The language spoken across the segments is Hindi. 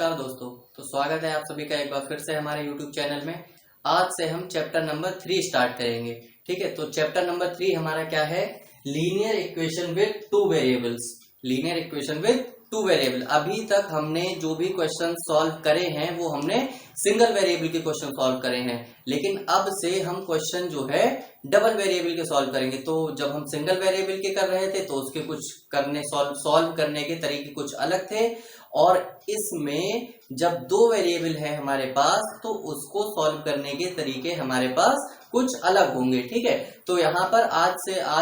नमस्कार दोस्तों। तो स्वागत है आप सभी का एक बार फिर से हमारे YouTube चैनल में। आज से हम चैप्टर नंबर 3 स्टार्ट करेंगे। ठीक है, तो चैप्टर नंबर 3 हमारा क्या है? Linear equation with two variables. Linear equation with two variable. अभी तक हमने जो भी क्वेश्चन सॉल्व करे हैं वो हमने सिंगल वेरिएबल के क्वेश्चन सॉल्व करे हैं, लेकिन अब से हम क्वेश्चन जो है डबल वेरिएबल के सॉल्व करेंगे। तो जब हम सिंगल वेरिएबल के कर रहे थे तो उसके कुछ सॉल्व करने के तरीके कुछ अलग थे, और इसमें जब दो वेरिएबल है हमारे पास तो उसको सॉल्व करने के तरीके हमारे पास कुछ अलग होंगे। ठीक है, तो यहाँ पर आज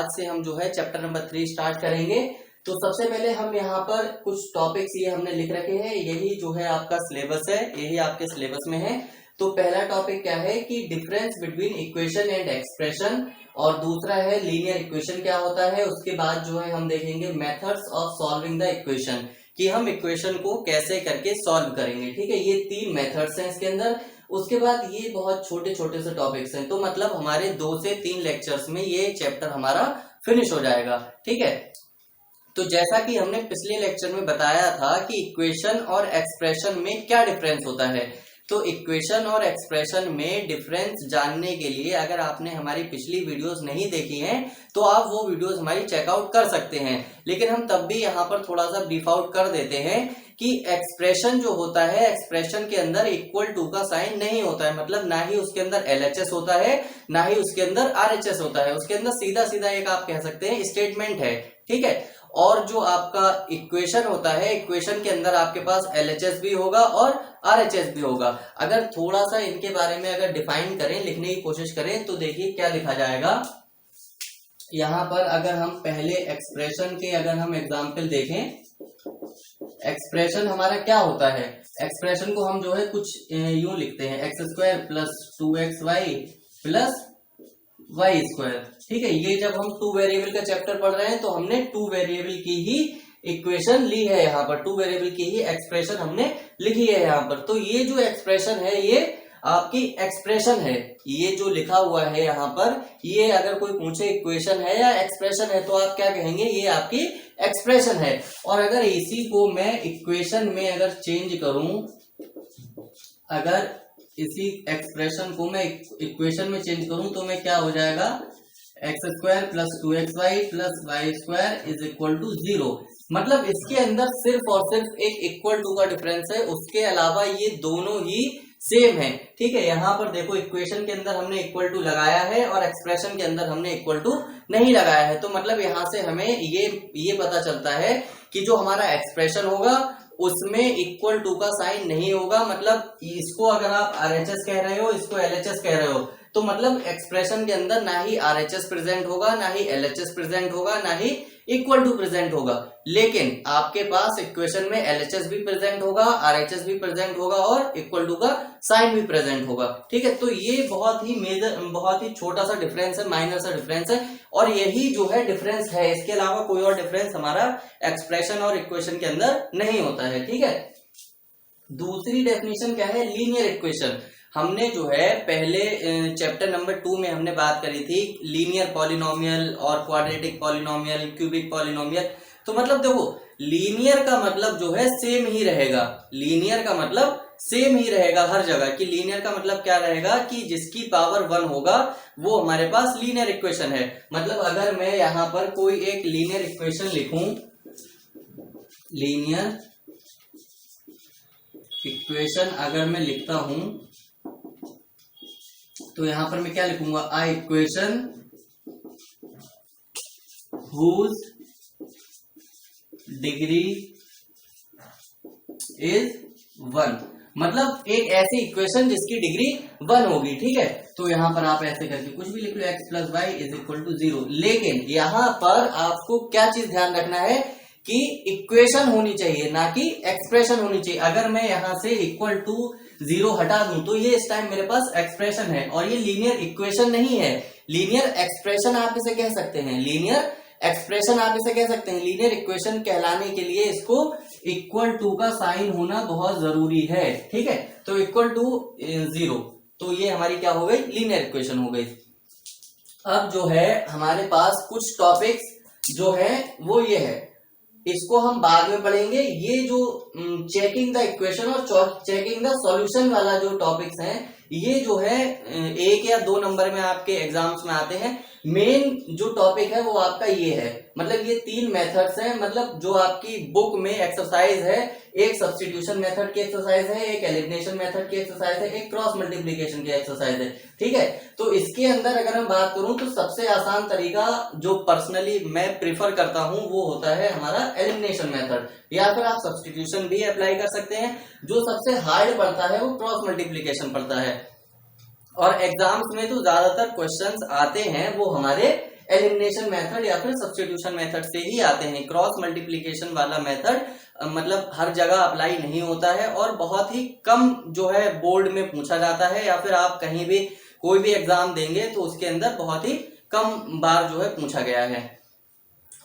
से हम जो है चैप्टर नंबर 3 स्टार्ट करेंगे। तो सबसे पहले हम यहाँ पर कुछ टॉपिक्स ये हमने लिख रखे हैं, यही जो है आपका सिलेबस है, यही आपके सिलेबस में है। तो पहला टॉपिक क्या है कि difference between equation and expression, और दूसरा है लीनियर इक्वेशन क्या होता है। उसके बाद जो है हम देखेंगे methods of solving the equation, कि हम इक्वेशन को कैसे करके सॉल्व करेंगे। ठीक है, ये 3 मेथड्स हैं इसके अंदर। उसके बाद ये बहुत छोटे छोटे से टॉपिक्स हैं, तो मतलब हमारे 2 से 3 लेक्चर्स में ये चैप्टर हमारा फिनिश हो जाएगा। ठीक है, तो जैसा कि हमने पिछले लेक्चर में बताया था कि इक्वेशन और एक्सप्रेशन में क्या डिफरेंस होता है। तो इक्वेशन और एक्सप्रेशन में डिफरेंस जानने के लिए अगर आपने हमारी पिछली वीडियोस नहीं देखी हैं तो आप वो वीडियोस हमारी चेकआउट कर सकते हैं, लेकिन हम तब भी यहाँ पर थोड़ा सा ब्रीफ आउट कर देते हैं कि एक्सप्रेशन जो होता है, एक्सप्रेशन के अंदर इक्वल टू का साइन नहीं होता है। मतलब ना ही उसके अंदर LHS होता है, ना ही उसके अंदर RHS होता है। उसके अंदर सीधा सीधा एक आप कह सकते हैं स्टेटमेंट है। ठीक है, और जो आपका इक्वेशन होता है, इक्वेशन के अंदर आपके पास LHS भी होगा और RHS भी होगा। अगर थोड़ा सा इनके बारे में अगर डिफाइन करें, लिखने की कोशिश करें, तो देखिए क्या लिखा जाएगा यहाँ पर। अगर हम पहले एक्सप्रेशन के अगर हम एग्जाम्पल देखें, एक्सप्रेशन हमारा क्या होता है, एक्सप्रेशन को हम जो है कुछ यूं लिखते हैं, x² + 2xy + y²। ठीक है, ये जब हम 2 वेरिएबल का चैप्टर पढ़ रहे हैं तो हमने 2 वेरिएबल की ही इक्वेशन ली है यहाँ पर, 2 वेरिएबल की ही एक्सप्रेशन हमने लिखी है यहाँ पर। तो ये जो एक्सप्रेशन है ये आपकी एक्सप्रेशन है। ये जो लिखा हुआ है यहाँ पर, ये अगर कोई पूछे इक्वेशन है या एक्सप्रेशन है तो आप क्या कहेंगे, ये आपकी एक्सप्रेशन है। और अगर इसी को मैं इक्वेशन में अगर चेंज करूं, अगर इसी एक्सप्रेशन को मैं इक्वेशन में चेंज करूं तो मैं क्या हो जाएगा, x² + 2xy + y² = 0। मतलब इसके अंदर सिर्फ और सिर्फ एक इक्वल टू का डिफरेंस है, उसके अलावा ये दोनों ही सेम है। ठीक है, यहाँ पर देखो इक्वेशन के अंदर हमने इक्वल टू लगाया है और एक्सप्रेशन के अंदर हमने इक्वल टू नहीं लगाया है। तो मतलब यहाँ से हमें ये पता चलता है कि जो हमारा एक्सप्रेशन होगा उसमें इक्वल टू का साइन नहीं होगा। मतलब इसको अगर आप RHS कह रहे हो, इसको LHS कह रहे हो, तो मतलब एक्सप्रेशन के अंदर ना ही RHS प्रेजेंट होगा, ना ही LHS प्रेजेंट होगा, ना ही इक्वल टू प्रेजेंट होगा। लेकिन आपके पास इक्वेशन में LHS भी प्रेजेंट होगा, RHS भी प्रेजेंट होगा और इक्वल टू का साइन भी प्रेजेंट होगा। ठीक है, तो ये बहुत ही छोटा सा डिफरेंस है, माइनर सा डिफरेंस है, और यही जो है डिफरेंस है। इसके अलावा कोई और डिफरेंस हमारा एक्सप्रेशन और इक्वेशन के अंदर नहीं होता है। ठीक है, दूसरी डेफिनेशन क्या है, लीनियर इक्वेशन। हमने जो है पहले चैप्टर नंबर 2 में हमने बात करी थी लीनियर पॉलिनोमियल और क्वाड्रेटिक पॉलिनोमियल, क्यूबिक पॉलिनोमियल। तो मतलब देखो लीनियर का मतलब जो है सेम ही रहेगा, लीनियर का मतलब सेम ही रहेगा हर जगह। कि लीनियर का मतलब क्या रहेगा कि जिसकी पावर 1 होगा वो हमारे पास लीनियर इक्वेशन है। मतलब अगर मैं यहाँ पर कोई एक लीनियर इक्वेशन लिखूं, लीनियर इक्वेशन अगर मैं लिखता हूं तो यहां पर मैं क्या लिखूंगा, अ इक्वेशन whose डिग्री इज 1। मतलब एक ऐसी इक्वेशन जिसकी डिग्री 1 होगी। ठीक है, तो यहां पर आप ऐसे करके कुछ भी लिख लो, x + y = 0। लेकिन यहां पर आपको क्या चीज ध्यान रखना है कि इक्वेशन होनी चाहिए, ना कि एक्सप्रेशन होनी चाहिए। अगर मैं यहां से इक्वल टू 0 हटा दूं तो ये इस टाइम मेरे पास एक्सप्रेशन है और ये लीनियर इक्वेशन नहीं है। लीनियर एक्सप्रेशन आप इसे कह सकते हैं, लीनियर एक्सप्रेशन आप इसे कह सकते हैं। लीनियर इक्वेशन कहलाने के लिए इसको इक्वल टू का साइन होना बहुत जरूरी है। ठीक है, तो इक्वल टू 0, तो ये हमारी क्या हो गई, लीनियर इक्वेशन हो गई। अब जो है हमारे पास कुछ टॉपिक्स जो है वो ये है, इसको हम बाद में पढ़ेंगे। ये जो चेकिंग द इक्वेशन और चेकिंग द सॉल्यूशन वाला जो टॉपिक्स हैं, ये जो है 1 या 2 नंबर में आपके एग्जाम्स में आते हैं। मेन जो टॉपिक है वो आपका ये है, मतलब ये 3 मेथड्स हैं, मतलब जो आपकी बुक में एक्सरसाइज है, एक सब्स्टिट्यूशन मेथड की एक्सरसाइज है, एक एलिमिनेशन मेथड की एक्सरसाइज है, एक क्रॉस मल्टीप्लीकेशन की एक्सरसाइज है। ठीक है, तो इसके अंदर अगर मैं बात करूं तो सबसे आसान तरीका जो पर्सनली मैं प्रिफर करता हूं वो होता है हमारा एलिमिनेशन मेथड, या फिर आप सब्स्टिट्यूशन भी अप्लाई कर सकते हैं। जो सबसे हार्ड पड़ता है वो क्रॉस मल्टीप्लीकेशन पड़ता है, और एग्जाम्स में तो ज्यादातर क्वेश्चंस आते हैं वो हमारे एलिमिनेशन मेथड या फिर सब्स्टिट्यूशन मेथड से ही आते हैं। क्रॉस मल्टीप्लीकेशन वाला मेथड मतलब हर जगह अप्लाई नहीं होता है, और बहुत ही कम जो है बोर्ड में पूछा जाता है, या फिर आप कहीं भी कोई भी एग्जाम देंगे तो उसके अंदर बहुत ही कम बार जो है पूछा गया है।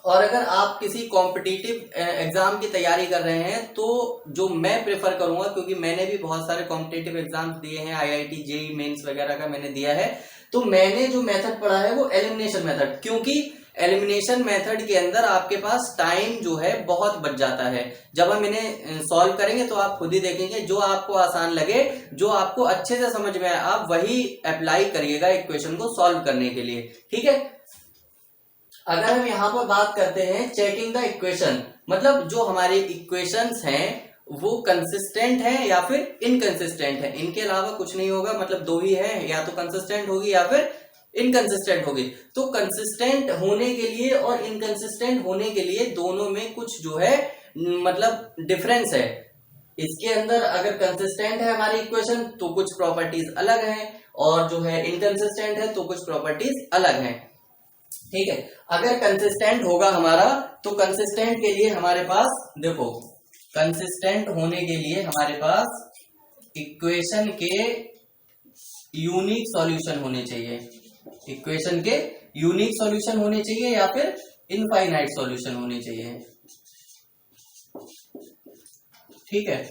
और अगर आप किसी कॉम्पिटिटिव एग्जाम की तैयारी कर रहे हैं तो जो मैं प्रेफर करूंगा, क्योंकि मैंने भी बहुत सारे कॉम्पिटिटिव एग्जाम्स दिए हैं, IIT JEE मेंस वगैरह का मैंने दिया है, तो मैंने जो मेथड पढ़ा है वो एलिमिनेशन मेथड, क्योंकि एलिमिनेशन मेथड के अंदर आपके पास टाइम जो है बहुत बच जाता है। जब हम इन्हें सॉल्व करेंगे तो आप खुद ही देखेंगे, जो आपको आसान लगे, जो आपको अच्छे से समझ में आए, आप वही अप्लाई करिएगा इक्वेशन को सॉल्व करने के लिए। ठीक है, अगर हम यहाँ पर बात करते हैं चेकिंग द इक्वेशन, मतलब जो हमारे इक्वेशंस हैं वो कंसिस्टेंट है या फिर इनकंसिस्टेंट है, इनके अलावा कुछ नहीं होगा, मतलब 2 ही है, या तो कंसिस्टेंट होगी या फिर इनकंसिस्टेंट होगी। तो कंसिस्टेंट होने के लिए और इनकंसिस्टेंट होने के लिए दोनों में कुछ जो है मतलब डिफरेंस है। इसके अंदर अगर कंसिस्टेंट है हमारी इक्वेशन तो कुछ प्रॉपर्टीज अलग हैं, और जो है इनकंसिस्टेंट है तो कुछ प्रॉपर्टीज अलग हैं। ठीक है, अगर कंसिस्टेंट होगा हमारा, तो कंसिस्टेंट के लिए हमारे पास देखो, कंसिस्टेंट होने के लिए हमारे पास इक्वेशन के यूनिक सॉल्यूशन होने चाहिए, इक्वेशन के यूनिक सॉल्यूशन होने चाहिए या फिर इनफाइनाइट सॉल्यूशन होने चाहिए। ठीक है,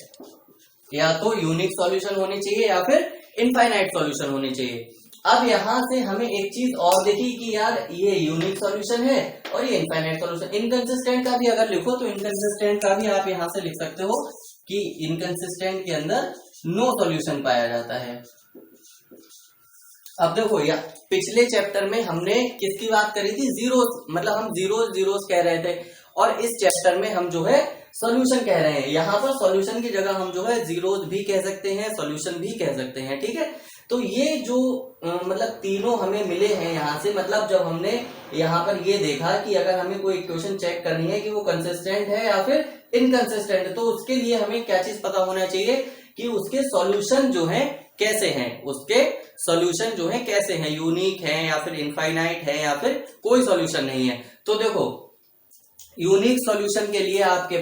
या तो यूनिक सॉल्यूशन होने चाहिए या फिर इनफाइनाइट सॉल्यूशन होने चाहिए। अब यहां से हमें एक चीज और देखी कि यार ये यूनिक सॉल्यूशन है और ये इनफाइनाइट सॉल्यूशन। इनकंसिस्टेंट का भी अगर लिखो तो इनकंसिस्टेंट का भी आप यहां से लिख सकते हो कि इनकंसिस्टेंट के अंदर नो सॉल्यूशन पाया जाता है। अब देखो, या पिछले चैप्टर में हमने किसकी बात करी थी, जीरोस, मतलब हम जीरोस कह रहे थे, और इस चैप्टर में हम जो है सॉल्यूशन कह रहे हैं। यहाँ पर सॉल्यूशन की जगह हम जो है जीरोस भी कह सकते हैं, सॉल्यूशन भी कह सकते हैं। ठीक है, तो ये जो मतलब तीनों हमें मिले हैं यहाँ से, मतलब जब हमने यहाँ पर ये देखा कि अगर हमें कोई इक्वेशन चेक करनी है कि वो कंसिस्टेंट है या फिर इनकंसिस्टेंट है, तो उसके लिए हमें क्या चीज पता होना चाहिए कि उसके सॉल्यूशन जो है कैसे हैं, उसके सॉल्यूशन जो है कैसे हैं, यूनिक है या फिर इनफाइनाइट है या फिर कोई सॉल्यूशन नहीं है। तो देखो, यूनिक सॉल्यूशन के लिए आपके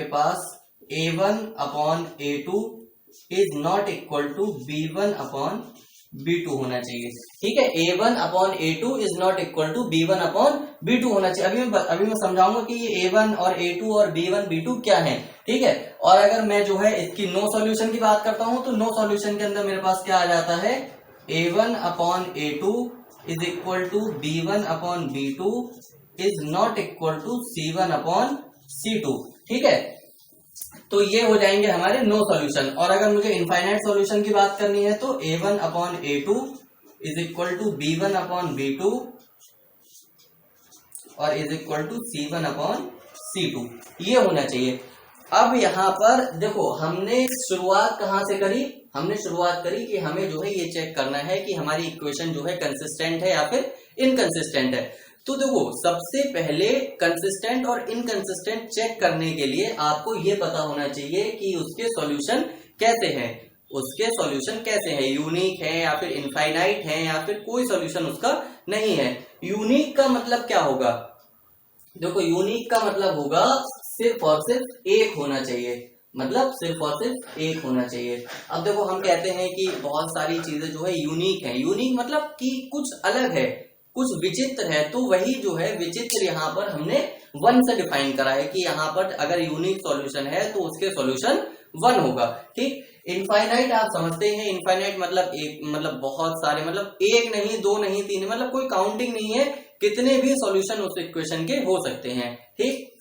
पास A1 upon A2 is not equal to B1 upon B2 होना चाहिए। ठीक है, A1 upon A2 is not equal to B1 upon B2 होना चाहिए। अभी मैं समझाऊंगा कि ये A1 और A2 और B1 B2 क्या है। ठीक है, और अगर मैं जो है इसकी नो सॉल्यूशन की बात करता हूं तो नो सॉल्यूशन के अंदर मेरे पास क्या आ जाता है, A1 upon A2 is equal to B1 upon B2 is not equal to C1 upon C2। ठीक है, तो ये हो जाएंगे हमारे नो सॉल्यूशन। और अगर मुझे इनफाइनाइट सॉल्यूशन की बात करनी है तो A1 upon A2 is equal to B1 upon B2 और is equal to C1 upon C2, ये होना चाहिए। अब यहाँ पर देखो, हमने शुरुआत कहाँ से करी, हमने शुरुआत करी कि हमें जो है ये चेक करना है कि हमारी इक्वेशन जो है कंसिस्टेंट है या फिर इनकंसिस्टेंट है। तो देखो, सबसे पहले कंसिस्टेंट और इनकंसिस्टेंट चेक करने के लिए आपको ये पता होना चाहिए कि उसके सॉल्यूशन कैसे हैं, उसके सॉल्यूशन कैसे हैं, यूनिक है या फिर इनफाइनाइट है या फिर कोई सॉल्यूशन उसका नहीं है। यूनिक का मतलब क्या होगा, देखो यूनिक का मतलब होगा सिर्फ और सिर्फ एक होना चाहिए, मतलब सिर्फ और सिर्फ एक होना चाहिए। अब देखो, हम कहते हैं कि बहुत सारी चीजें जो है यूनिक है, यूनिक मतलब कि कुछ अलग है, कुछ विचित्र है, तो वही जो है विचित्र यहाँ पर हमने 1 से डिफाइन करा है कि यहाँ पर अगर यूनिक सॉल्यूशन है तो उसके सॉल्यूशन 1 होगा। ठीक, इनफाइनाइट आप समझते हैं, इनफाइनाइट मतलब एक, मतलब बहुत सारे, मतलब 1 नहीं 2 नहीं 3, मतलब कोई काउंटिंग नहीं है कितने भी सॉल्यूशन उस इक्वेशन के हो सकते हैं, ठीक।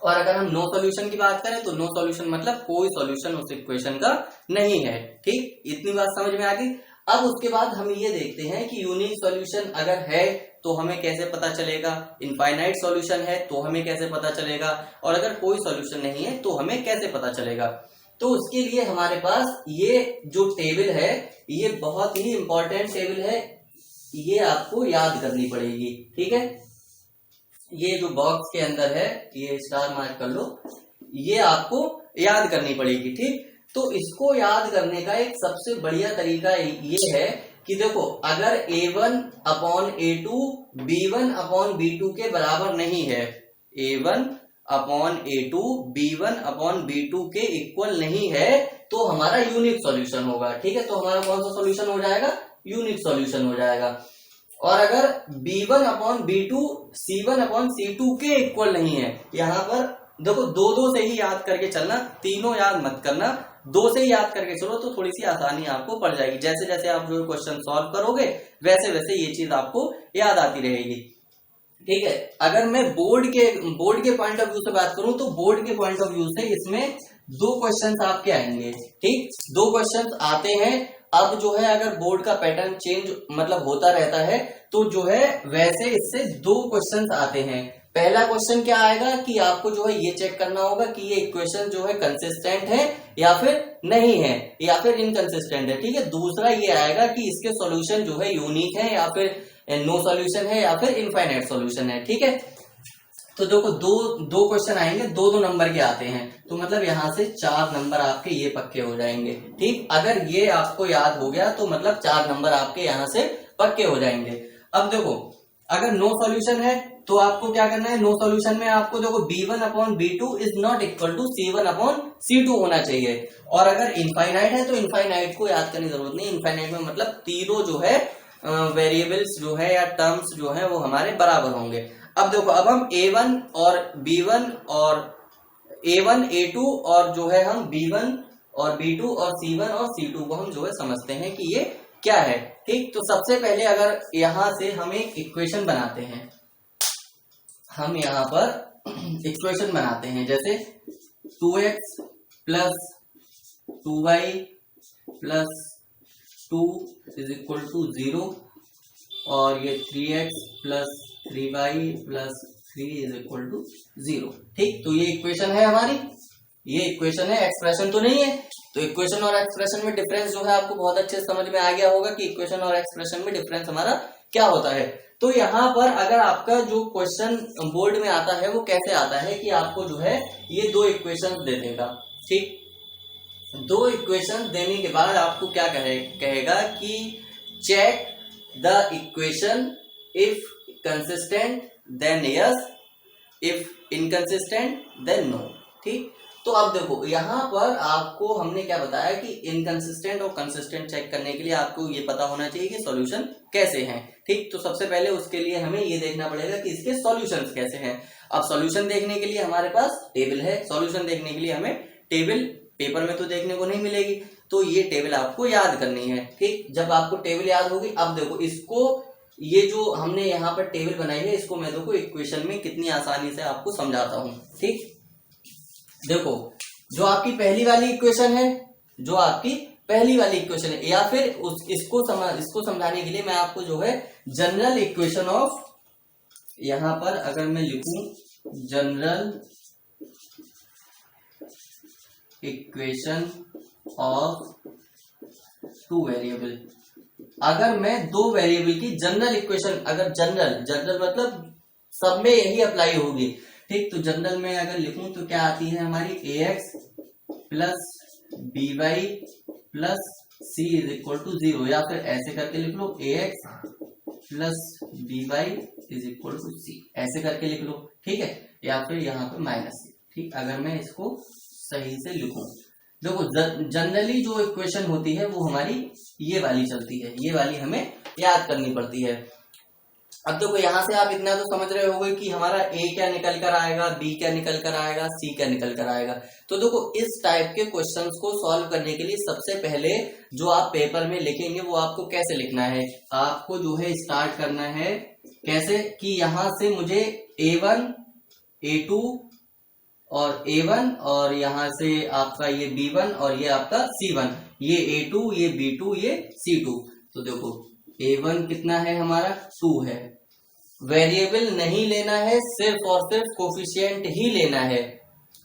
और अगर हम नो सॉल्यूशन की बात करें तो नो सॉल्यूशन मतलब कोई सॉल्यूशन उस इक्वेशन का नहीं है, ठीक। इतनी बात समझ में आ गई। अब उसके बाद हम ये देखते हैं कि यूनिक सॉल्यूशन अगर है तो हमें कैसे पता चलेगा, इनफाइनाइट सॉल्यूशन है तो हमें कैसे पता चलेगा, और अगर कोई सॉल्यूशन नहीं है तो हमें कैसे पता चलेगा। तो उसके लिए हमारे पास ये जो टेबल है ये बहुत ही इंपॉर्टेंट टेबल है, ये आपको याद करनी पड़ेगी, ठीक है। ये जो बॉक्स के अंदर है ये स्टार मार्क कर लो, ये आपको याद करनी पड़ेगी, ठीक। तो इसको याद करने का एक सबसे बढ़िया तरीका ये है कि देखो अगर a1 upon a2 b1 upon b2 के बराबर नहीं है, a1 upon a2 b1 upon b2 के इक्वल नहीं है तो हमारा यूनिक सॉल्यूशन होगा, ठीक है। तो हमारा कौन सा सॉल्यूशन हो जाएगा, यूनिक सॉल्यूशन हो जाएगा। और अगर b1 upon b2 c1 upon c2 के इक्वल नहीं है, यहाँ पर देखो दो से ही याद करके चलना, तीनों याद मत करना, दो से ही याद करके चलो तो थोड़ी सी आसानी आपको पड़ जाएगी। जैसे जैसे आप जो क्वेश्चन सॉल्व करोगे वैसे वैसे ये चीज आपको याद आती रहेगी, ठीक है। अगर मैं बोर्ड के पॉइंट ऑफ व्यू से बात करूं तो बोर्ड के पॉइंट ऑफ व्यू से इसमें 2 क्वेश्चंस आपके आएंगे, ठीक। 2 क्वेश्चंस आते हैं। अब जो है अगर बोर्ड का पैटर्न चेंज मतलब होता रहता है तो जो है वैसे इससे 2 क्वेश्चंस आते हैं। पहला क्वेश्चन क्या आएगा कि आपको जो है ये चेक करना होगा कि ये इक्वेशन जो है कंसिस्टेंट है या फिर नहीं है या फिर इनकंसिस्टेंट है, ठीक है। दूसरा ये आएगा कि इसके सॉल्यूशन जो है यूनिक है या फिर नो सॉल्यूशन है या फिर इनफाइनाइट सॉल्यूशन है, ठीक है। तो देखो दो क्वेश्चन आएंगे, 2 नंबर के आते हैं, तो मतलब यहाँ से 4 नंबर आपके ये पक्के हो जाएंगे, ठीक। अगर ये आपको याद हो गया तो मतलब 4 नंबर आपके यहाँ से पक्के हो जाएंगे। अब देखो अगर नो सॉल्यूशन है तो आपको क्या करना है, नो सॉल्यूशन में आपको देखो b1 upon b2 is not equal to c1 upon c2 होना चाहिए। और अगर इनफाइनाइट है तो इनफाइनाइट को याद करने की जरूरत नहीं, इनफाइनाइट में मतलब तीनों जो है वेरिएबल्स जो है या टर्म्स जो है वो हमारे बराबर होंगे। अब देखो अब हम a1 और b1 और a1 a2 और जो है हम b1 और b2 और c1 और c2 को हम जो है समझते हैं कि ये क्या है, ठीक। तो सबसे पहले अगर यहां से हम एक इक्वेशन बनाते हैं, हम यहाँ पर इक्वेशन बनाते हैं जैसे 2x plus 2y plus 2 is equal to 0 और ये 3x plus 3y plus 3 is equal to 0, ठीक। तो ये इक्वेशन है हमारी, ये इक्वेशन है, एक्सप्रेशन तो नहीं है। तो इक्वेशन और एक्सप्रेशन में डिफरेंस जो है आपको बहुत अच्छे से समझ में आ गया होगा कि इक्वेशन और एक्सप्रेशन में डिफरेंस हमारा क्या होता है। तो यहाँ पर अगर आपका जो क्वेश्चन बोर्ड में आता है वो कैसे आता है कि आपको जो है ये 2 इक्वेशन दे देगा, ठीक। 2 इक्वेशन देने के बाद आपको क्या कहेगा कि check the equation, if consistent then yes, if inconsistent then no, ठीक। तो अब देखो यहाँ पर आपको हमने क्या बताया कि इनकंसिस्टेंट और कंसिस्टेंट चेक करने के लिए आपको ये पता होना चाहिए कि सॉल्यूशन कैसे हैं, ठीक। तो सबसे पहले उसके लिए हमें ये देखना पड़ेगा कि इसके सॉल्यूशंस कैसे हैं। अब सॉल्यूशन देखने के लिए हमारे पास टेबल है, सॉल्यूशन देखने के लिए हमें टेबल पेपर में तो देखने को नहीं मिलेगी, तो ये टेबल आपको याद करनी है, ठीक। जब आपको टेबल याद होगी, अब देखो इसको, ये जो हमने यहाँ पर टेबल बनाई है इसको मैं देखो इक्वेशन में कितनी आसानी से आपको समझाता हूँ, ठीक। देखो जो आपकी पहली वाली इक्वेशन है, जो आपकी पहली वाली इक्वेशन है, या फिर इसको समझाने के लिए मैं आपको जो है जनरल इक्वेशन ऑफ, यहां पर अगर मैं लिखूं जनरल इक्वेशन ऑफ 2 वेरिएबल, अगर मैं 2 वेरिएबल की जनरल इक्वेशन, अगर जनरल मतलब सब में यही अप्लाई होगी, ठीक। तो जनरल में अगर लिखूं तो क्या आती है हमारी ax plus by plus c is equal to 0, या फिर ऐसे करके लिख लो ax plus by is equal to c, ऐसे करके लिख लो, ठीक है। या फिर यहाँ पे माइनस c, ठीक। अगर मैं इसको सही से लिखूं, देखो जनरली जो इक्वेशन होती है वो हमारी ये वाली चलती है, ये वाली हमें याद करनी पड़ती है। अब देखो यहाँ से आप इतना तो समझ रहे होंगे कि हमारा a क्या निकल कर आएगा, b क्या निकल कर आएगा, c क्या निकल कर आएगा। तो देखो इस टाइप के क्वेश्चंस को सॉल्व करने के लिए सबसे पहले जो आप पेपर में लिखेंगे वो आपको कैसे लिखना है, आपको जो है स्टार्ट करना है कैसे कि यहां से मुझे A1 A2 और A1 और यहां से आपका ये B1 और ये आपका C1, ये A2 ये B2 ये C2। तो देखो A1 कितना है हमारा 2 है। वेरिएबल नहीं लेना है, सिर्फ और सिर्फ कोफिशिएंट ही लेना है।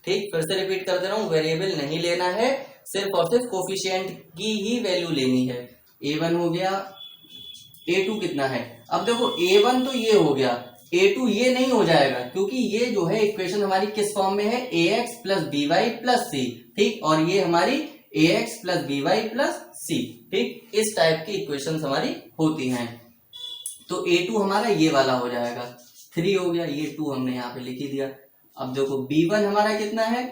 ठीक, फिर से रिपीट कर दे रहा हूं, वेरिएबल नहीं लेना है, सिर्फ और सिर्फ कोफिशिएंट की ही वैल्यू लेनी है। A1 हो गया, A2 कितना है, अब देखो A1 तो ये हो गया, A2 ये नहीं हो जाएगा क्योंकि ये जो है इक्वेशन हमारी किस फॉर्म में है, ax plus B Y plus C. ठीक, और ये हमारी ax plus B Y plus C. ठीक, इस टाइप की इक्वेशन हमारी होती हैं। तो A2 हमारा ये वाला हो जाएगा, 3 हो गया, ये 2 हमने यहाँ पे लिख ही दिया। अब देखो B1 हमारा कितना है,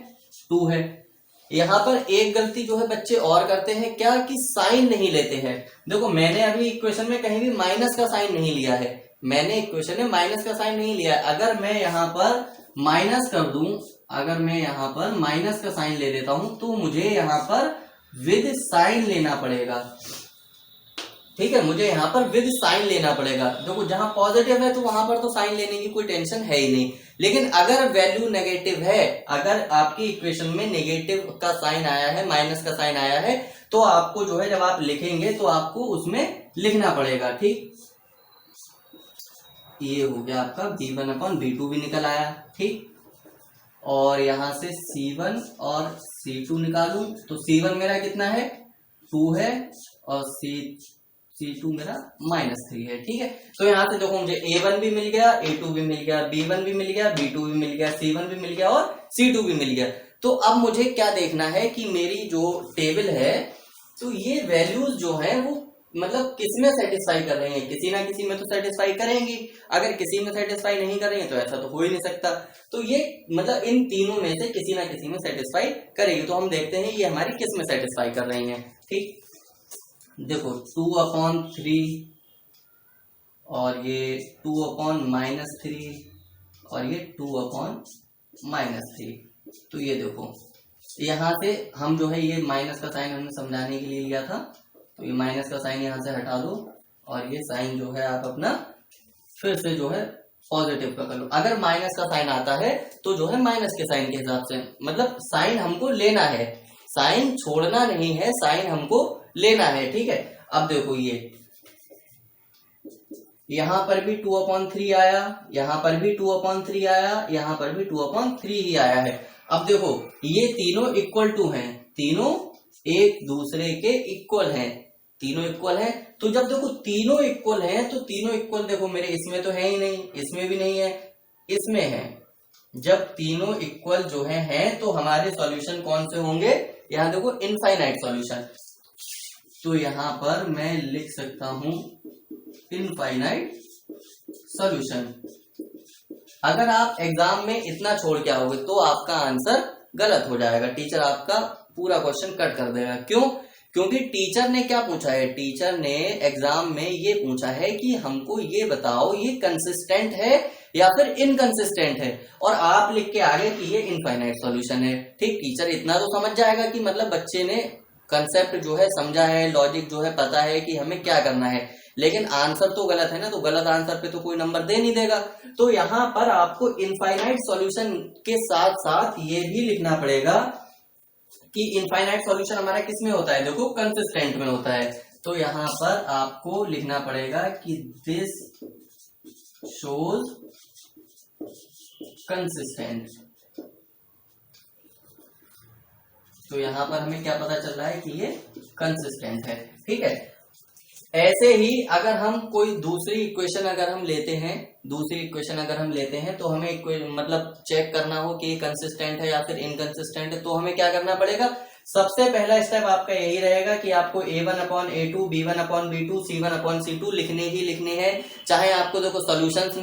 2 है। यहाँ पर एक गलती जो है बच्चे और करते हैं क्या कि साइन नहीं लेते हैं। देखो मैंने अभी इक्वेशन में कहीं भी माइनस का साइन नहीं लिया है, मैंने इक्वेशन में माइनस का साइन नहीं लिया है। अगर मैं यहाँ पर माइनस कर दूं, अगर मैं यहाँ पर माइनस का साइन ले लेता हूं तो मुझे यहाँ पर विद साइन लेना पड़ेगा। ठीक है, मुझे यहाँ पर विद साइन लेना पड़ेगा। देखो जहां पॉजिटिव है तो वहां पर तो साइन लेने की कोई टेंशन है ही नहीं, लेकिन अगर वैल्यू नेगेटिव है, अगर आपकी इक्वेशन में नेगेटिव का साइन आया है, माइनस का साइन आया है, तो आपको जो है जब आप लिखेंगे तो आपको उसमें लिखना पड़ेगा। ठीक, ये हो गया आपका B1 अपॉन B2 भी निकल आया। ठीक, और यहां से C1 और C2 निकालूं तो C1 मेरा कितना है, 2 है, और C2 मेरा -3 है। ठीक है, तो यहां से देखो मुझे A1 भी मिल गया, A2 भी मिल गया, B1 भी मिल गया, B2 भी मिल गया, C1 भी मिल गया और C2 भी मिल गया। तो अब मुझे क्या देखना है कि मेरी जो टेबल है तो ये वैल्यूज जो है वो मतलब किस में सेटिस्फाई कर रही हैं, किसी ना किसी में तो सेटिस्फाई करेंगी। अगर किसी में सेटिस्फाई नहीं कर रही है तो ऐसा तो हो ही नहीं सकता। तो ये मतलब इन तीनों में से किसी ना किसी में सेटिस्फाई करेगी। तो हम देखते हैं ये हमारी किस में सेटिस्फाई कर रही हैं। ठीक, देखो 2/3 और ये 2/-3 और ये 2/-3। तो ये देखो यहां से हम जो है ये माइनस का साइन हमने समझाने के लिए लिया था, तो ये माइनस का साइन यहाँ से हटा दो और ये साइन जो है आप अपना फिर से जो है पॉजिटिव का कर लो। अगर माइनस का साइन आता है तो जो है माइनस के साइन के हिसाब से, मतलब साइन हमको लेना है, साइन छोड़ना नहीं है, साइन हमको लेना है। ठीक है, अब देखो ये यहां पर भी 2/3 आया, यहां पर भी 2/3 आया, यहां पर भी 2/3 ही आया है। अब देखो ये तीनों इक्वल टू हैं, तीनों एक दूसरे के इक्वल हैं, तीनों इक्वल हैं। तो जब देखो तीनों इक्वल हैं तो तीनों इक्वल, देखो मेरे इसमें तो है ही नहीं, इसमें भी नहीं है, इसमें है। जब तीनों इक्वल जो हैं तो हमारे सॉल्यूशन कौन से होंगे, यहां देखो इनफाइनाइट सॉल्यूशन। तो यहां पर मैं लिख सकता हूं इनफाइनाइट सॉल्यूशन। अगर आप एग्जाम में इतना छोड़ के आओगे तो आपका आंसर गलत हो जाएगा, टीचर आपका पूरा क्वेश्चन कट कर देगा। क्यों? क्योंकि टीचर ने क्या पूछा है, टीचर ने एग्जाम में ये पूछा है कि हमको ये बताओ ये कंसिस्टेंट है या फिर इनकंसिस्टेंट है, और आप लिख के आ गए कि ये इनफाइनाइट सॉल्यूशन है। ठीक, टीचर इतना तो समझ जाएगा कि मतलब बच्चे ने कंसेप्ट जो है समझा है, लॉजिक जो है पता है कि हमें क्या करना है, लेकिन आंसर तो गलत है ना, तो गलत आंसर पे तो कोई नंबर दे नहीं देगा। तो यहां पर आपको इनफाइनाइट सॉल्यूशन के साथ साथ ये भी लिखना पड़ेगा कि इनफाइनाइट सॉल्यूशन हमारा किस में होता है, देखो कंसिस्टेंट में होता है। तो यहां पर आपको लिखना पड़ेगा कि दिस शोज कंसिस्टेंट। तो यहां पर हमें क्या पता चल रहा है कि ये कंसिस्टेंट है। ठीक है, ऐसे ही अगर हम कोई दूसरी इक्वेशन अगर हम लेते हैं तो हमें मतलब चेक करना हो कि कंसिस्टेंट है या फिर इनकंसिस्टेंट है, तो हमें क्या करना पड़ेगा। सबसे पहला स्टेप आपका यही रहेगा कि आपको A1/A2 B1/B2 C1/C2 लिखने ही लिखने हैं। चाहे आपको देखो सॉल्यूशंस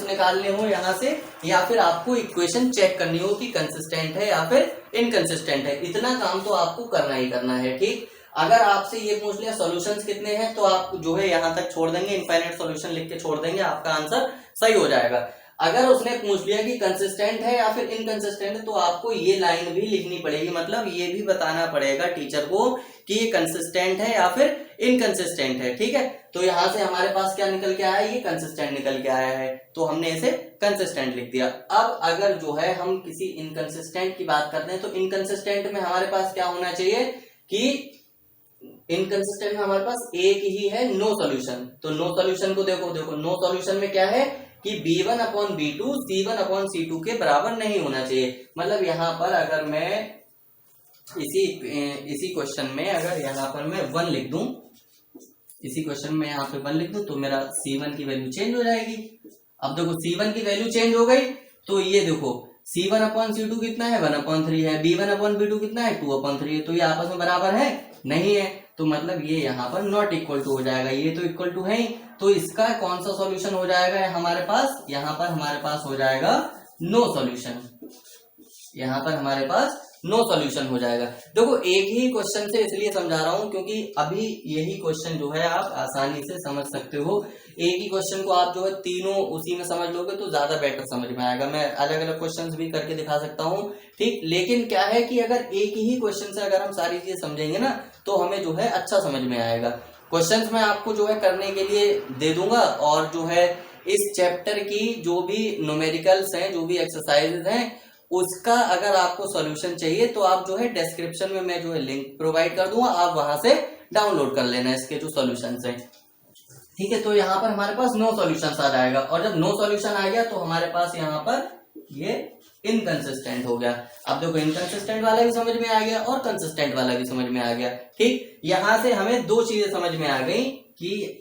निकालने हो यहाँ से, या फिर आपको इक्वेशन चेक करनी हो कि कंसिस्टेंट है या फिर इनकंसिस्टेंट है। इतना काम तो आपको करना ही करना है। ठीक, अगर आपसे ये पूछ लिया सॉल्यूशंस कितने हैं तो आप जो है यहां तक छोड़ देंगे, इनफाइनाइट सॉल्यूशन लिख के छोड़ देंगे, आपका आंसर सही हो जाएगा। अगर उसने पूछ लिया कि कंसिस्टेंट है या फिर इनकंसिस्टेंट है, तो आपको ये लाइन भी लिखनी पड़ेगी, मतलब ये भी बताना पड़ेगा टीचर को कि ये कंसिस्टेंट है या फिर इनकंसिस्टेंट है। ठीक है, तो यहां से हमारे पास क्या निकल के आया, ये कंसिस्टेंट निकल के आया है, तो हमने इसे कंसिस्टेंट लिख दिया। अब अगर जो है हम किसी इनकंसिस्टेंट की बात करते हैं, तो इनकंसिस्टेंट में हमारे पास क्या होना चाहिए कि इनकंसिस्टेंट में हमारे पास एक ही है, नो सॉल्यूशन। तो नो सॉल्यूशन को देखो नो सॉल्यूशन में क्या है कि b1/b2 c1/c2 के बराबर नहीं होना चाहिए। मतलब यहाँ पर अगर मैं इसी क्वेश्चन में अगर यहाँ पर मैं 1 लिख दूं, इसी क्वेश्चन में यहाँ पे 1 लिख दूं, तो मेरा c1 की वैल्यू चेंज हो जाएगी। अब देखो c1 की वैल्यू चेंज हो गई, तो ये देखो c1/c2 कितना है, 1/3 है, b1/b2 कितना है, 2/3 है, तो ये आपस में बराबर है नहीं है, तो मतलब ये यहाँ पर नॉट इक्वल टू हो जाएगा, ये तो इक्वल टू है ही, तो इसका कौन सा सॉल्यूशन हो जाएगा हमारे पास, यहाँ पर हमारे पास हो जाएगा नो सॉल्यूशन, यहाँ पर हमारे पास नो सॉल्यूशन हो जाएगा। देखो एक ही क्वेश्चन से इसलिए समझा रहा हूं क्योंकि अभी यही क्वेश्चन जो है आप आसानी से समझ सकते हो। एक ही क्वेश्चन को आप जो है तीनों उसी में समझ लोगे तो ज्यादा बेटर समझ में आएगा। मैं अलग अलग क्वेश्चंस भी करके दिखा सकता हूं, ठीक, लेकिन क्या है कि अगर एक ही क्वेश्चन से अगर हम सारी चीजें समझेंगे ना तो हमें जो है अच्छा समझ में आएगा। क्वेश्चंस मैं आपको जो है करने के लिए दे दूंगा, और जो है इस चैप्टर की जो भी न्यूमेरिकल्स हैं, जो भी एक्सरसाइजेज हैं, उसका अगर आपको सॉल्यूशन चाहिए तो आप जो है डिस्क्रिप्शन में मैं जो है लिंक प्रोवाइड कर दूंगा, आप वहां से डाउनलोड कर लेना इसके जो सॉल्यूशंस हैं। ठीक है, तो यहाँ पर हमारे पास नो सॉल्यूशंस आ जाएगा, और जब नो सॉल्यूशन आ गया तो हमारे पास यहाँ पर ये इनकंसिस्टेंट हो गया। अब देखो इनकंसिस्टेंट वाला भी समझ में आ गया और कंसिस्टेंट वाला भी समझ में आ गया। ठीक, यहां से हमें दो चीजें समझ में आ गई कि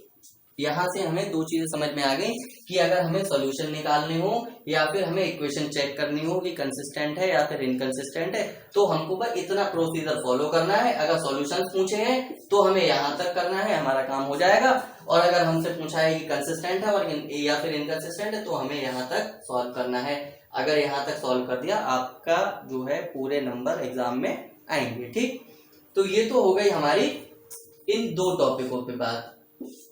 यहां से हमें दो चीजें समझ में आ गई कि अगर हमें सॉल्यूशन निकालने हो या फिर हमें इक्वेशन चेक करनी हो कि कंसिस्टेंट है या फिर इनकंसिस्टेंट है, तो हमको बस इतना प्रोसीजर फॉलो करना है। अगर सॉल्यूशन पूछे हैं तो हमें यहाँ तक करना है, हमारा काम हो जाएगा, और अगर हमसे पूछा है कि कंसिस्टेंट है और या फिर इनकंसिस्टेंट है तो हमें यहाँ तक सॉल्व करना है। अगर यहाँ तक सॉल्व कर दिया आपका जो है पूरे नंबर एग्जाम में आएंगे। ठीक, तो ये तो हो गई हमारी इन दो टॉपिकों पे बात,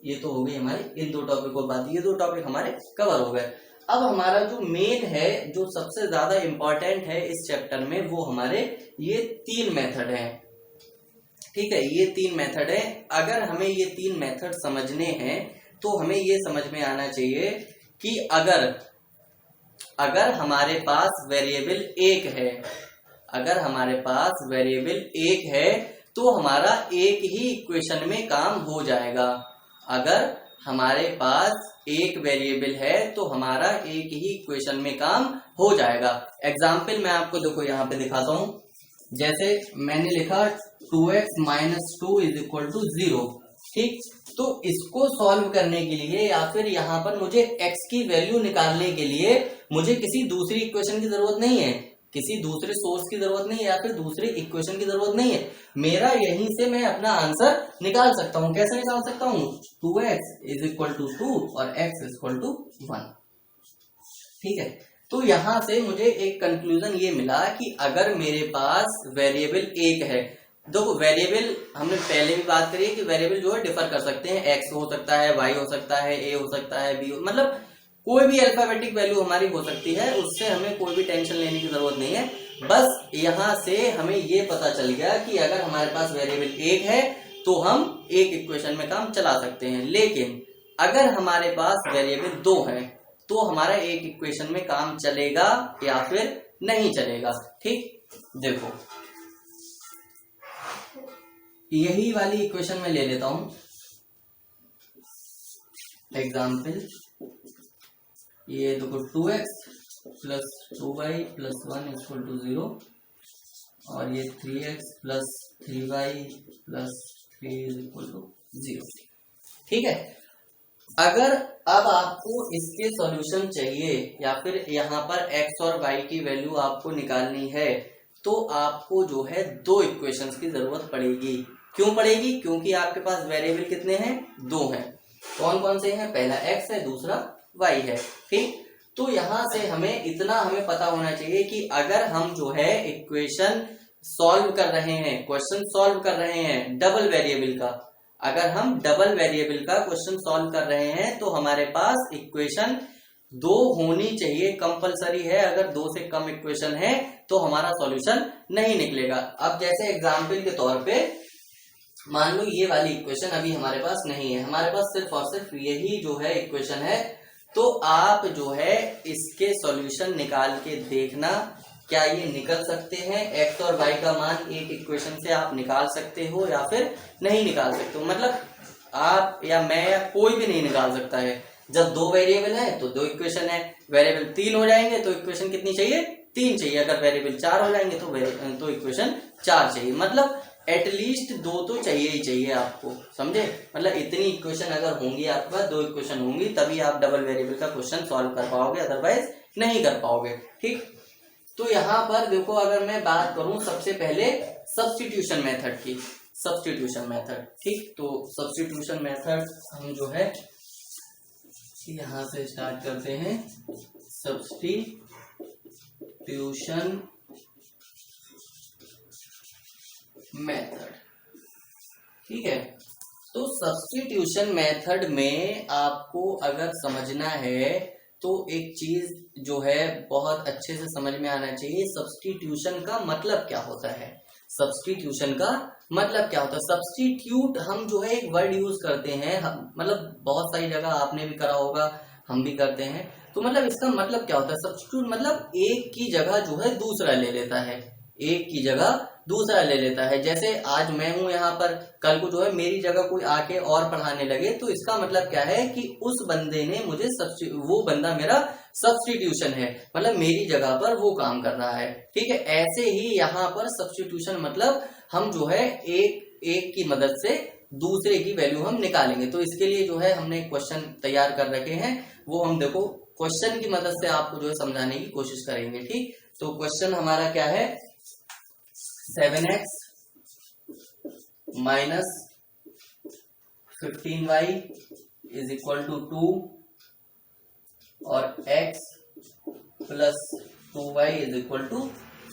ये तो हो गई हमारी इन दो टॉपिकों बात, ये दो टॉपिक हमारे कवर हो गए। अब हमारा जो मेन है, जो सबसे ज्यादा इंपॉर्टेंट है इस चैप्टर में, वो हमारे ये 3 मेथड हैं। ठीक है, ये 3 मेथड है। अगर हमें ये 3 मेथड समझने हैं तो हमें ये समझ में आना चाहिए कि अगर हमारे पास वेरिएबल 1 है, अगर हमारे पास वेरिएबल 1 है तो हमारा एक ही इक्वेशन में काम हो जाएगा। अगर हमारे पास एक वेरिएबल है तो हमारा एक ही इक्वेशन में काम हो जाएगा। एग्जाम्पल मैं आपको देखो यहाँ पे दिखाता हूं। जैसे मैंने लिखा 2x - 2 = 0। ठीक, तो इसको सॉल्व करने के लिए या फिर यहाँ पर मुझे x की वैल्यू निकालने के लिए मुझे किसी दूसरी इक्वेशन की जरूरत नहीं है, किसी दूसरे सोर्स की जरूरत नहीं है, या फिर दूसरी इक्वेशन की जरूरत नहीं है। मेरा यहीं से मैं अपना आंसर निकाल सकता हूं। कैसे निकाल सकता हूं? 2x = 2 और x = 1। ठीक है, तो यहां से मुझे एक कंक्लूजन ये मिला कि अगर मेरे पास वेरिएबल 1 है, देखो वेरिएबल हमने पहले भी बात करी है कि वेरिएबल जो है डिफर कर सकते हैं, x हो सकता है, y हो सकता है, a हो सकता है, b मतलब कोई भी अल्फाबेटिक वैल्यू हमारी हो सकती है, उससे हमें कोई भी टेंशन लेने की जरूरत नहीं है। बस यहां से हमें ये पता चल गया कि अगर हमारे पास वेरिएबल 1 है तो हम एक इक्वेशन में काम चला सकते हैं, लेकिन अगर हमारे पास वेरिएबल 2 है तो हमारा एक इक्वेशन में काम चलेगा या फिर नहीं चलेगा। ठीक, देखो यही वाली इक्वेशन में ले लेता हूं एग्जाम्पल। ये देखो 2x + 2y + 1 = 0 और ये 3x + 3y + 3 = 0। ठीक है, अगर अब आपको इसके सॉल्यूशन चाहिए या फिर यहाँ पर x और y की वैल्यू आपको निकालनी है तो आपको जो है 2 इक्वेशंस की जरूरत पड़ेगी। क्यों पड़ेगी? क्योंकि आपके पास वेरिएबल कितने हैं? 2 हैं। कौन कौन से हैं? पहला x है, दूसरा y है। ठीक, तो यहां से हमें इतना पता होना चाहिए कि अगर हम जो है इक्वेशन सॉल्व कर रहे हैं, क्वेश्चन सॉल्व कर रहे हैं डबल वेरिएबल का, अगर हम डबल वेरिएबल का क्वेश्चन सॉल्व कर रहे हैं तो हमारे पास इक्वेशन दो होनी चाहिए, कंपलसरी है। अगर दो से कम इक्वेशन है तो हमारा सॉल्यूशन नहीं निकलेगा। अब जैसे एग्जाम्पल के तौर पे मान लो ये वाली इक्वेशन अभी हमारे पास नहीं है, हमारे पास सिर्फ और सिर्फ यही जो है इक्वेशन है, तो आप जो है इसके सॉल्यूशन निकाल के देखना क्या ये निकल सकते हैं। एक्स और वाई का मान एक इक्वेशन से आप निकाल सकते हो या फिर नहीं निकाल सकते हो, मतलब आप या मैं या कोई भी नहीं निकाल सकता है। जब दो वेरिएबल है तो दो इक्वेशन है, वेरिएबल 3 हो जाएंगे तो इक्वेशन कितनी चाहिए, 3 चाहिए। अगर वेरिएबल 4 हो जाएंगे तो इक्वेशन 4 चाहिए। मतलब एटलीस्ट दो तो चाहिए ही चाहिए आपको, समझे। मतलब इतनी इक्वेशन अगर होंगी आपके पास, दो इक्वेशन होंगी, तभी आप डबल वेरिएबल का क्वेश्चन सॉल्व कर पाओगे, अदरवाइज नहीं कर पाओगे। ठीक, तो यहाँ पर देखो अगर मैं बात करूं सबसे पहले सब्स्टिट्यूशन मेथड की, सब्स्टिट्यूशन मेथड। ठीक, तो सब्स्टिट्यूशन मेथड हम जो है यहाँ से स्टार्ट करते हैं। सब्स्टिट्यूशन मेथड, ठीक है। तो सब्स्टिट्यूशन मेथड में आपको अगर समझना है तो एक चीज जो है बहुत अच्छे से समझ में आना चाहिए, सब्स्टिट्यूशन का मतलब क्या होता है। सब्स्टिट्यूशन का मतलब क्या होता है, सब्स्टिट्यूट हम जो है एक वर्ड यूज करते हैं, मतलब बहुत सारी जगह आपने भी करा होगा, हम भी करते हैं। तो मतलब इसका मतलब क्या होता है, सब्स्टिट्यूट मतलब एक की जगह जो है दूसरा ले लेता है, एक की जगह दूसरा ले लेता है। जैसे आज मैं हूं यहाँ पर, कल को जो है मेरी जगह कोई आके और पढ़ाने लगे, तो इसका मतलब क्या है कि उस बंदे ने मुझे वो बंदा मेरा सब्स्टिट्यूशन है, मतलब मेरी जगह पर वो काम कर रहा है। ठीक है, ऐसे ही यहाँ पर सब्स्टिट्यूशन मतलब हम जो है एक की मदद से दूसरे की वैल्यू हम निकालेंगे। तो इसके लिए जो है हमने क्वेश्चन तैयार कर रखे हैं, वो हम देखो क्वेश्चन की मदद से आपको जो है समझाने की कोशिश करेंगे। ठीक, तो क्वेश्चन हमारा क्या है, 7x minus 15y is equal to 2 और x plus 2y is equal to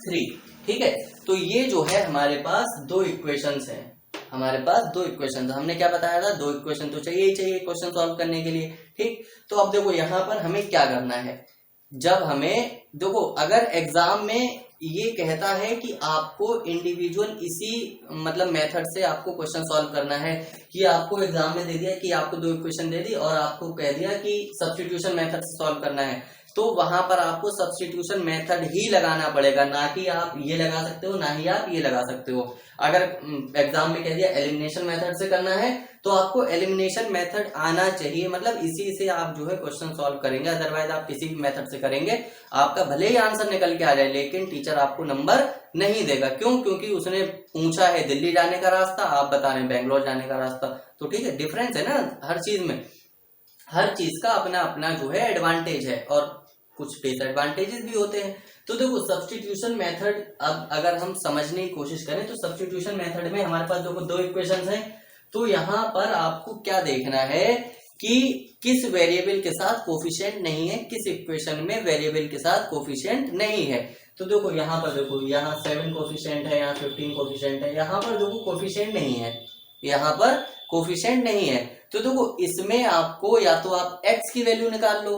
3। ठीक है, तो ये जो है हमारे पास दो इक्वेशंस हैं, हमारे पास दो इक्वेशन। हमने क्या बताया था, दो इक्वेशन तो चाहिए ही चाहिए क्वेश्चन सॉल्व करने के लिए। ठीक, तो अब देखो यहाँ पर हमें क्या करना है, जब हमें देखो अगर एग्जाम में ये कहता है कि आपको इंडिविजुअल इसी मतलब मेथड से आपको क्वेश्चन सॉल्व करना है, कि आपको एग्जाम में दे दिया कि आपको दो इक्वेशन दे दी और आपको कह दिया कि सब्स्टिट्यूशन मेथड से सॉल्व करना है, तो वहां पर आपको सब्स्टिट्यूशन मेथड ही लगाना पड़ेगा, ना कि आप ये लगा सकते हो, ना ही आप ये लगा सकते हो। अगर एग्जाम में कह दिया एलिमिनेशन मेथड से करना है तो आपको एलिमिनेशन मेथड आना चाहिए, मतलब इसी से आप जो है क्वेश्चन सॉल्व करेंगे। अदरवाइज आप किसी भी मेथड से करेंगे, आपका भले ही आंसर निकल के आ जाए लेकिन टीचर आपको नंबर नहीं देगा। क्यों? क्योंकि उसने पूछा है दिल्ली जाने का रास्ता, आप बता रहे हैं बेंगलोर जाने का रास्ता। तो ठीक है, डिफरेंस है ना हर चीज में, हर चीज का अपना अपना जो है एडवांटेज है और कुछ डिसएडवांटेजेस भी होते हैं। तो देखो सब्स्टिट्यूशन मेथड अब अगर हम समझने की कोशिश करें तो सब्स्टिट्यूशन मेथड में हमारे पास देखो दो इक्वेशंस हैं, तो यहाँ पर आपको क्या देखना है कि किस वेरिएबल के साथ कोफिशिएंट नहीं है, किस इक्वेशन में वेरिएबल के साथ कोफिशिएंट नहीं है। तो देखो यहाँ पर देखो, यहाँ 7 कोफिशिएंट है, यहाँ 15 कोफिशिएंट है, यहाँ पर देखो कोफिशिएंट नहीं है, यहाँ पर कोफिशिएंट नहीं है। तो देखो इसमें आपको या तो आप x की वैल्यू निकाल लो,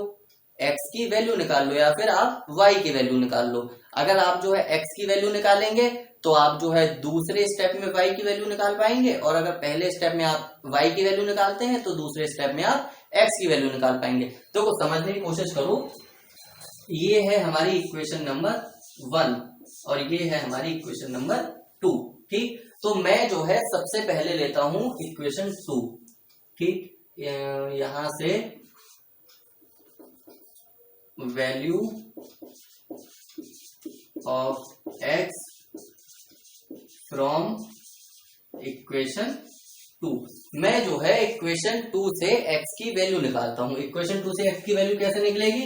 x की वैल्यू निकाल लो, या फिर आप y की वैल्यू निकाल लो। अगर आप जो है x की वैल्यू निकालेंगे तो आप जो है दूसरे स्टेप में y की वैल्यू निकाल पाएंगे, और अगर पहले स्टेप में आप y की वैल्यू निकालते हैं तो दूसरे स्टेप में आप x की वैल्यू निकाल पाएंगे। तो समझने की कोशिश करो, ये है हमारी इक्वेशन नंबर 1 और ये है हमारी इक्वेशन नंबर 2। ठीक, तो मैं जो है सबसे पहले लेता हूं इक्वेशन 2। ठीक, यहां से value of x from equation 2। मैं जो है इक्वेशन 2 से x की वैल्यू निकालता हूं। इक्वेशन 2 से x की वैल्यू कैसे निकलेगी,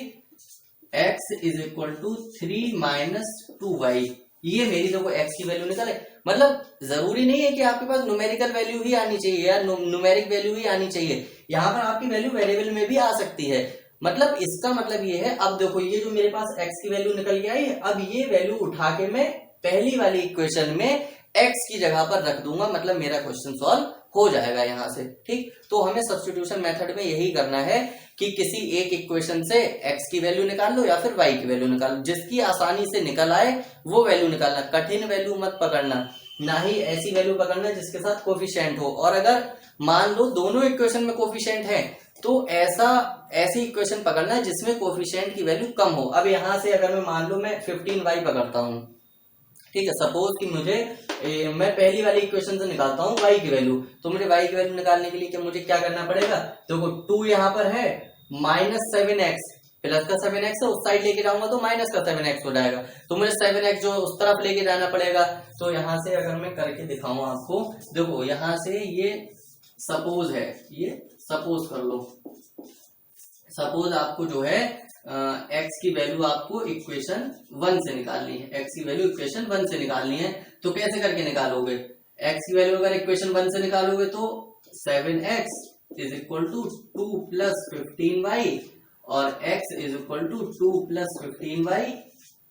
x is equal to 3 minus 2y। ये मेरी देखो x की वैल्यू निकले। मतलब जरूरी नहीं है कि आपके पास न्यूमेरिकल वैल्यू ही आनी चाहिए या न्यूमेरिक वैल्यू ही आनी चाहिए, यहाँ पर आपकी वैल्यू वेरिएबल में भी आ सकती है। मतलब इसका मतलब ये है, अब देखो ये जो मेरे पास x की वैल्यू निकल के आई, अब ये वैल्यू उठा के मैं पहली वाली इक्वेशन में x की जगह पर रख दूंगा, मतलब मेरा क्वेश्चन सॉल्व हो जाएगा यहाँ से। ठीक, तो हमें सब्स्टिट्यूशन मेथड में यही करना है कि किसी एक इक्वेशन से x की वैल्यू निकाल लो या फिर y की वैल्यू निकाल लो, जिसकी आसानी से निकल आए वो वैल्यू निकालना। कठिन वैल्यू मत पकड़ना, ना ही ऐसी वैल्यू पकड़ना जिसके साथ कोफिशिएंट हो। और अगर मान लो दोनों इक्वेशन में कोफिशिएंट है तो ऐसी इक्वेशन पकड़ना है जिसमें कोफिशिएंट की वैल्यू कम हो। अब यहां से अगर मैं मान लो मैं 15y पकड़ता हूं, ठीक है, सपोज कि मैं पहली वाली इक्वेशन से निकालता हूँ y की वैल्यू, तो मुझे y की वैल्यू निकालने के लिए मुझे क्या करना पड़ेगा, देखो 2 यहाँ पर है, -7x प्लस का 7x है, उस साइड लेके जाऊंगा तो माइनस का 7x हो जाएगा, तो मुझे 7x जो उस तरफ लेके जाना पड़ेगा। तो यहाँ से अगर मैं करके दिखाऊं आपको, देखो यहाँ से ये सपोज है, ये सपोज कर लो, सपोज आपको जो है x की वैल्यू आपको इक्वेशन 1 से निकालनी है, x की वैल्यू इक्वेशन 1 से निकालनी है। तो कैसे करके निकालोगे, x की वैल्यू अगर इक्वेशन 1 से निकालोगे तो 7x is equal to 2 plus 15y और x is equal to 2 plus 15y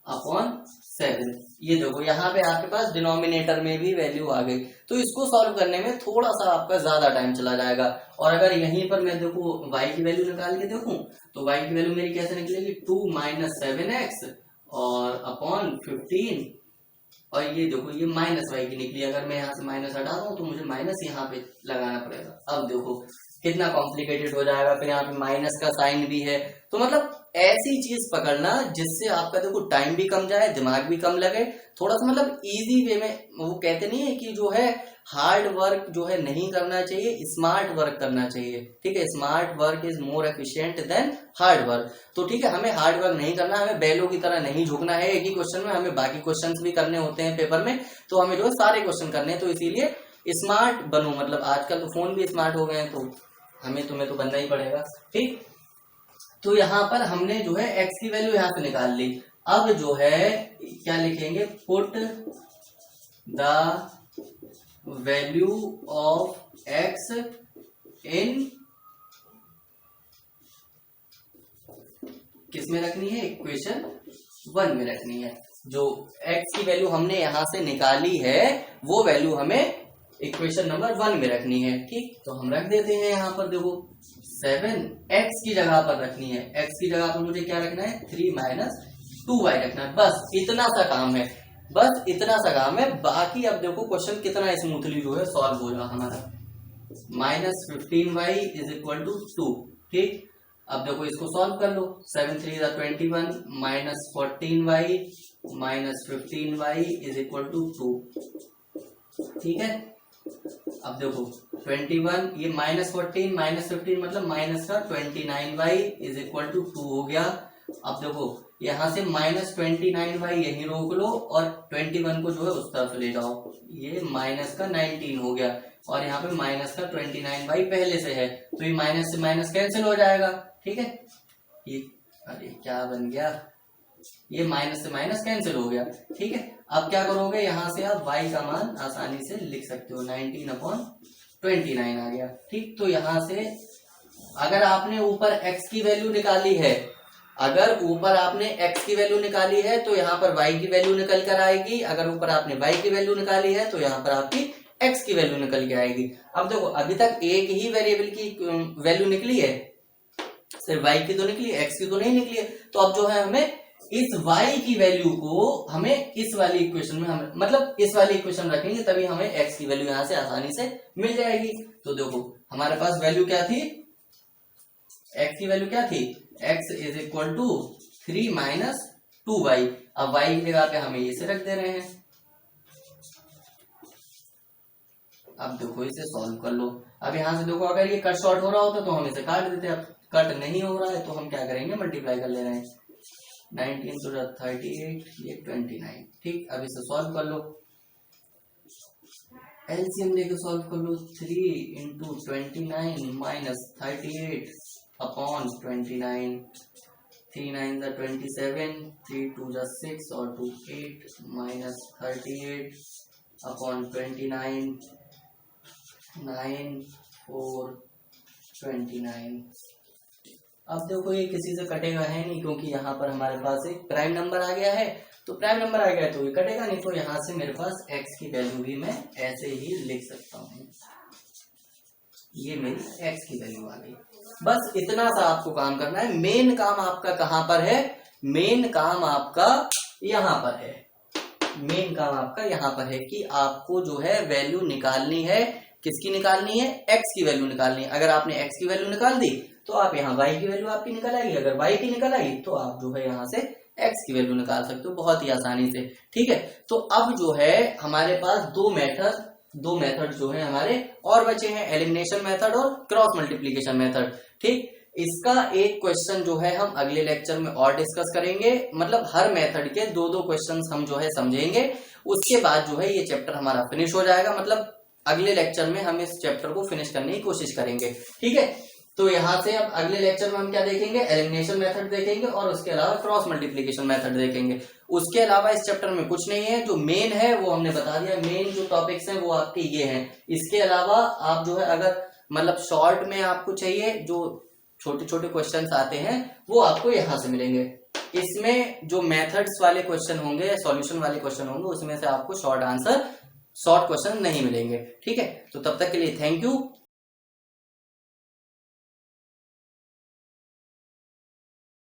upon 7। ये देखो यहाँ पे आपके पास डिनोमिनेटर में भी वैल्यू आ गई, तो इसको सॉल्व करने में थोड़ा सा आपका ज्यादा टाइम चला जाएगा। और अगर यहीं पर मैं देखो y की वैल्यू निकाल के देखूं तो y की वैल्यू मेरी कैसे निकलेगी, 2 माइनस 7x और अपॉन 15, और ये देखो ये माइनस y की निकली। अगर मैं यहाँ से माइनस हटा दूं तो मुझे माइनस यहाँ पे लगाना पड़ेगा। अब देखो कितना कॉम्प्लिकेटेड हो जाएगा, फिर यहाँ पे माइनस का साइन भी है। तो मतलब ऐसी चीज पकड़ना जिससे आपका देखो टाइम भी कम जाए, दिमाग भी कम लगे, थोड़ा सा मतलब इजी वे में। वो कहते नहीं है कि जो है हार्ड वर्क जो है नहीं करना चाहिए, स्मार्ट वर्क करना चाहिए, ठीक है। Smart work is more efficient then hard work. तो ठीक है, हमें हार्ड वर्क नहीं करना, हमें बैलों की तरह नहीं झुकना है एक ही क्वेश्चन में, हमें बाकी क्वेश्चंस भी करने होते हैं पेपर में, तो हमें जो है सारे क्वेश्चन करने हैं। तो इसीलिए स्मार्ट बनो, मतलब आजकल तो फोन भी स्मार्ट हो गए हैं, तो तुम्हें तो बनना ही पड़ेगा, ठीक। तो यहाँ पर हमने जो है x की वैल्यू यहाँ से निकाल ली। अब जो है क्या लिखेंगे, put the value of x इन, किस में रखनी है, इक्वेशन 1 में रखनी है। जो x की वैल्यू हमने यहां से निकाली है वो वैल्यू हमें इक्वेशन नंबर 1 में रखनी है, ठीक। तो हम रख देते हैं यहाँ पर, देखो 7x की जगह पर रखनी है, x की जगह पर मुझे क्या रखना है, 3 माइनस 2y रखना है। बस इतना सा काम है, बस इतना सा काम है। बाकी अब देखो क्वेश्चन कितना स्मूथली जो है सॉल्व हो रहा हमारा। -15y इज इक्वल टू 2, ठीक। अब देखो इसको सॉल्व कर लो, 7 3 21 minus 14y minus 15y is equal to 2, ठीक है। अब देखो 21, ये -14 माइनस 15 मतलब माइनस का 29y इज इक्वल टू 2 हो गया। अब देखो यहाँ से -29y यही रोक लो और 21 को जो है उस तरफ ले जाओ, ये माइनस का 19 हो गया, और यहाँ पे माइनस का 29y पहले से है, तो ये माइनस से माइनस कैंसिल हो जाएगा, ठीक है। ये अरे क्या बन गया, ये माइनस से माइनस कैंसिल हो गया, ठीक है। अब क्या करोगे, यहाँ से आप y का मान आसानी से लिख सकते हो, 19/29 आ गया, ठीक। तो यहाँ से अगर आपने ऊपर x की वैल्यू निकाली है, अगर ऊपर आपने x की वैल्यू निकाली है तो यहाँ पर y की वैल्यू निकल कर आएगी। अगर ऊपर आपने y की वैल्यू निकाली है तो यहाँ पर आपकी x की वैल्यू निकल के आएगी। अब देखो अभी तक एक ही वेरिएबल की वैल्यू निकली है, सिर्फ y की तो निकली, x की तो नहीं निकली है। तो अब जो है हमें इस y की वैल्यू को हमें इस वाली इक्वेशन में हम मतलब इस वाली इक्वेशन रखेंगे, तभी हमें x की वैल्यू यहाँ से आसानी से मिल जाएगी। तो देखो हमारे पास वैल्यू क्या थी, x की वैल्यू क्या थी, x is equal to 3 minus 2y। अब y की जगह पे हमें इसे रख दे रहे हैं। अब देखो इसे सॉल्व कर लो। अब यहाँ से देखो अगर ये कट शॉर्ट हो रहा होता तो हम इसे काट देते, अब कट नहीं हो रहा है तो हम क्या करेंगे, मल्टीप्लाई कर ले रहे हैं, 19 to 38, ये 29, ठीक। अब इसे सॉल्व कर लो, एलसीएम लेके सॉल्व कर लो, 3 into 29 माइनस 38 अपॉन 29, 3 9 27, 3 2 6 और 2 8 माइनस 38 अपॉन 29, 9 4 29। अब देखो ये किसी से कटेगा है नहीं, क्योंकि यहाँ पर हमारे पास एक प्राइम नंबर आ गया है, तो प्राइम नंबर आ गया है तो ये कटेगा नहीं। तो यहाँ से मेरे पास x की वैल्यू भी मैं ऐसे ही लिख सकता हूँ, ये मेरी x की वैल्यू आ गई। बस इतना सा आपको काम करना है। मेन काम आपका कहां पर है? मेन काम आपका यहां पर है। मेन काम आपका यहां पर है कि आपको जो है वैल्यू निकालनी है। किसकी निकालनी है? x की वैल्यू निकालनी है। अगर आपने x की वैल्यू निकाल दी तो आप यहाँ y की वैल्यू आपकी निकल आएगी। अगर y की निकल आई तो आप जो है यहाँ से x की वैल्यू निकाल सकते हो बहुत ही आसानी से। ठीक है, तो अब जो है हमारे पास दो मेथड जो है हमारे और बचे हैं, एलिमिनेशन मेथड और क्रॉस मल्टीप्लीकेशन मेथड। ठीक, इसका एक क्वेश्चन जो है हम अगले लेक्चर में और डिस्कस करेंगे। मतलब हर मेथड के दो दो क्वेश्चन हम जो है समझेंगे। उसके बाद जो है ये चैप्टर हमारा फिनिश हो जाएगा। मतलब अगले लेक्चर में हम इस चैप्टर को फिनिश करने की कोशिश करेंगे। ठीक है, तो यहाँ से अब अगले लेक्चर में हम क्या देखेंगे? एलिमिनेशन मेथड देखेंगे और उसके अलावा क्रॉस मल्टीप्लीकेशन मेथड देखेंगे। उसके अलावा इस चैप्टर में कुछ नहीं है। जो मेन है वो हमने बता दिया। मेन जो टॉपिक्स हैं वो आपके ये हैं। इसके अलावा आप जो है अगर मतलब शॉर्ट में आपको चाहिए, जो छोटे छोटे क्वेश्चंस आते हैं वो आपको यहाँ से मिलेंगे। इसमें जो मेथड्स वाले क्वेश्चन होंगे या सॉल्यूशन वाले क्वेश्चन होंगे उसमें से आपको शॉर्ट क्वेश्चन नहीं मिलेंगे। ठीक है, तो तब तक के लिए थैंक यू।